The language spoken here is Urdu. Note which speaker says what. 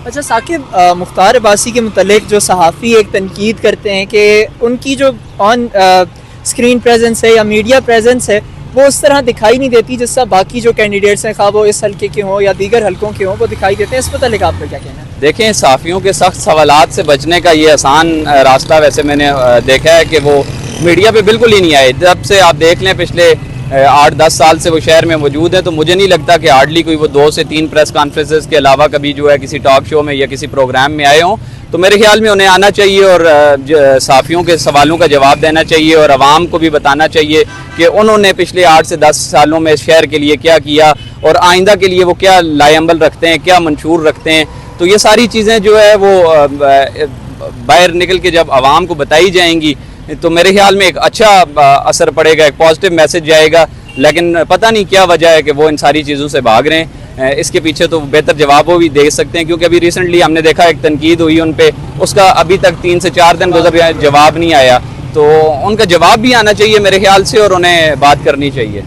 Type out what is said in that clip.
Speaker 1: اچھا ثاقب، مختار عباسی کے متعلق جو صحافی ایک تنقید کرتے ہیں کہ ان کی جو آن اسکرین پریزنس ہے یا میڈیا پریزنس ہے وہ اس طرح دکھائی نہیں دیتی جس طرح باقی جو کینڈیڈیٹس ہیں، خواہ وہ اس حلقے کے ہوں یا دیگر حلقوں کے ہوں، وہ دکھائی دیتے ہیں. اس متعلق آپ کا کیا کہنا ہے؟
Speaker 2: دیکھیں، صحافیوں کے سخت سوالات سے بچنے کا یہ آسان راستہ ویسے میں نے دیکھا ہے کہ وہ میڈیا پہ بالکل ہی نہیں آئے. جب سے آپ دیکھ لیں پچھلے 8-10 سال سے وہ شہر میں موجود ہیں، تو مجھے نہیں لگتا کہ ہارڈلی کوئی وہ 2 سے 3 پریس کانفرنسز کے علاوہ کبھی جو ہے کسی ٹاک شو میں یا کسی پروگرام میں آئے ہوں. تو میرے خیال میں انہیں آنا چاہیے اور صحافیوں کے سوالوں کا جواب دینا چاہیے اور عوام کو بھی بتانا چاہیے کہ انہوں نے پچھلے 8 سے 10 سالوں میں اس شہر کے لیے کیا کیا اور آئندہ کے لیے وہ کیا لائے عمل رکھتے ہیں، کیا منشور رکھتے ہیں. تو یہ ساری چیزیں جو ہے وہ باہر نکل کے جب عوام کو بتائی جائیں گی تو میرے خیال میں ایک اچھا اثر پڑے گا، ایک پازیٹیو میسج جائے گا. لیکن پتہ نہیں کیا وجہ ہے کہ وہ ان ساری چیزوں سے بھاگ رہے ہیں. اس کے پیچھے تو بہتر جواب وہ بھی دے سکتے ہیں، کیونکہ ابھی ریسنٹلی ہم نے دیکھا ایک تنقید ہوئی ان پہ، اس کا ابھی تک 3 سے 4 دن گزر گئے، جواب نہیں آیا. تو ان کا جواب بھی آنا چاہیے میرے خیال سے اور انہیں بات کرنی چاہیے.